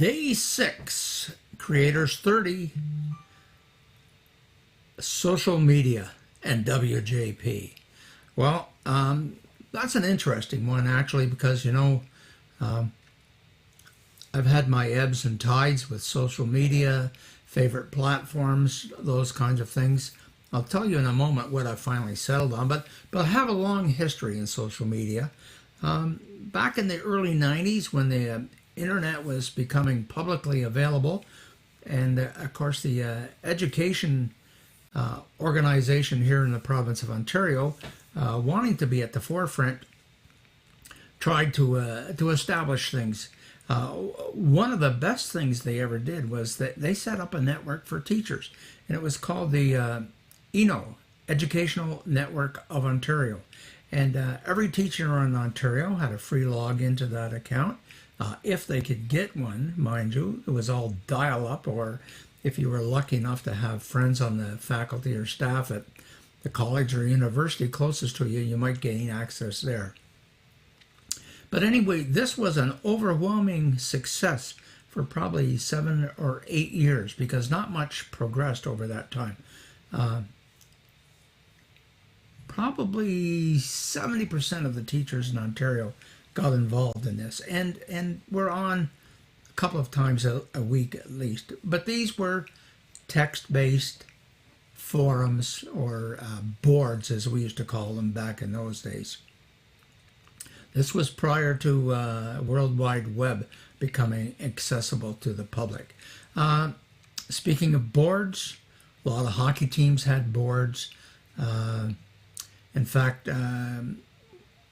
Day 6, Creators 30, Social Media and WJP. Well, that's an interesting one, actually, because, I've had my ebbs and tides with social media, favorite platforms, those kinds of things. I'll tell you in a moment what I finally settled on, but I have a long history in social media. Back in the early 90s, when the internet was becoming publicly available, and of course the education organization here in the province of Ontario, wanting to be at the forefront, tried to establish things. One of the best things they ever did was that they set up a network for teachers, and it was called the ENO, Educational Network of Ontario. And every teacher in Ontario had a free login to that account, if they could get one, mind you. It was all dial-up, or if you were lucky enough to have friends on the faculty or staff at the college or university closest to you, you might gain access there. But anyway, this was an overwhelming success for probably 7 or 8 years, because not much progressed over that time. Probably 70% of the teachers in Ontario got involved in this, and we're on a couple of times a week at least. But these were text-based forums, or boards, as we used to call them back in those days. This was prior to World Wide Web becoming accessible to the public. Speaking of boards, a lot of hockey teams had boards. In fact,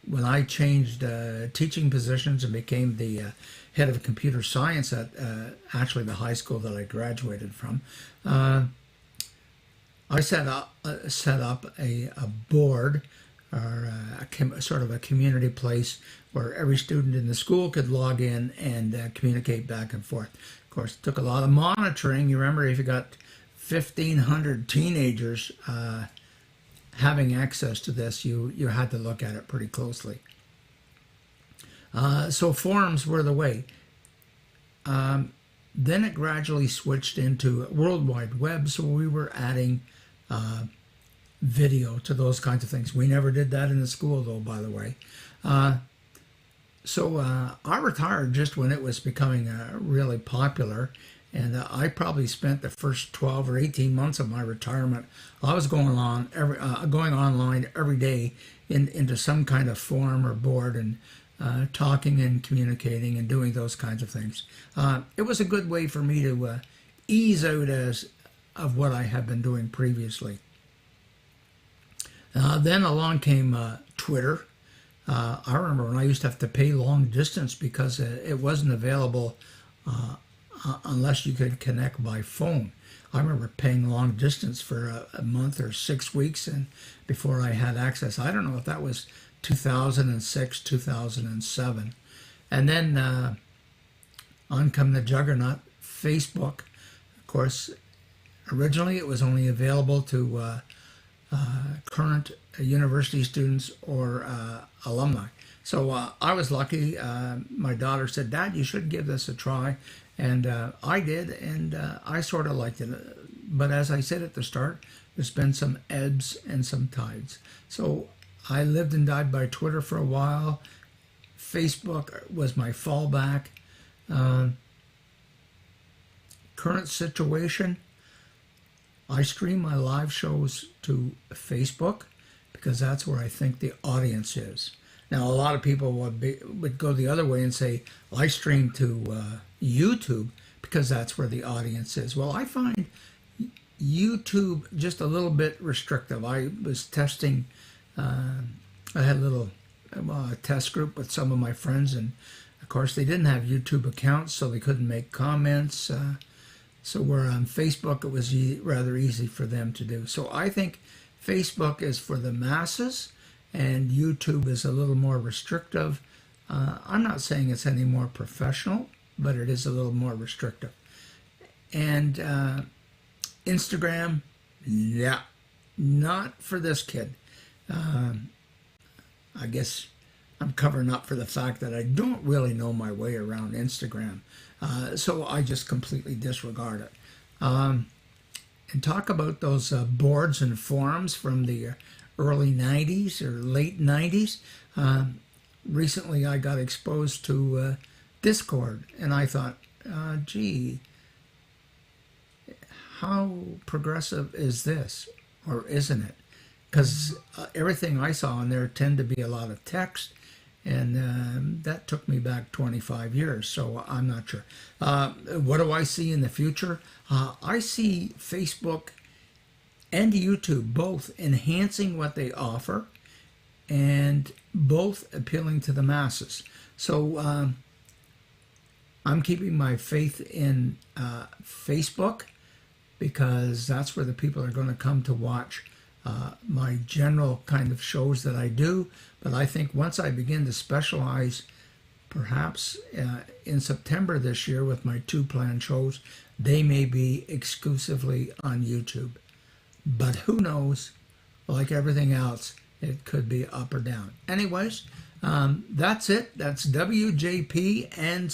when I changed teaching positions and became the head of computer science at actually the high school that I graduated from, I set up a board, or sort of a community place where every student in the school could log in and communicate back and forth. Of course, it took a lot of monitoring. You remember, if you got 1,500 teenagers having access to this, you had to look at it pretty closely. So forums were the way. Then it gradually switched into World Wide Web, so we were adding video to those kinds of things. We never did that in the school, though, by the way. So I retired just when it was becoming really popular, and I probably spent the first 12 or 18 months of my retirement, I was going online every day into some kind of forum or board, and talking and communicating and doing those kinds of things. It was a good way for me to ease out of what I had been doing previously. Then along came Twitter. I remember when I used to have to pay long distance because it wasn't available unless you could connect by phone. I remember paying long distance for a month or 6 weeks and before I had access. I don't know if that was 2006, 2007. And then on come the juggernaut, Facebook. Of course, originally it was only available to current university students or alumni. So I was lucky. My daughter said, "Dad, you should give this a try." And I did, and I sort of liked it. But as I said at the start, there's been some ebbs and some tides. So I lived and died by Twitter for a while. Facebook was my fallback. Current situation, I stream my live shows to Facebook because that's where I think the audience is. Now, a lot of people would go the other way and say, I stream to YouTube because that's where the audience is. Well, I find YouTube just a little bit restrictive. I was testing, I had a little test group with some of my friends, and of course they didn't have YouTube accounts, so they couldn't make comments. So where on Facebook, it was rather easy for them to do. So I think Facebook is for the masses, and YouTube is a little more restrictive. I'm not saying it's any more professional, but it is a little more restrictive. And Instagram, yeah, not for this kid. I guess I'm covering up for the fact that I don't really know my way around Instagram. So I just completely disregard it. And talk about those boards and forums from the early 90s or late 90s. Recently I got exposed to Discord, and I thought, gee, how progressive is this, or isn't it? Because everything I saw on there tend to be a lot of text, and that took me back 25 years, so I'm not sure. What do I see in the future? I see Facebook and YouTube both enhancing what they offer and both appealing to the masses. So I'm keeping my faith in Facebook, because that's where the people are going to come to watch my general kind of shows that I do. But I think once I begin to specialize, perhaps in September this year with my 2 planned shows, they may be exclusively on YouTube. But who knows? Like everything else, it could be up or down. Anyways, that's it. That's WJP and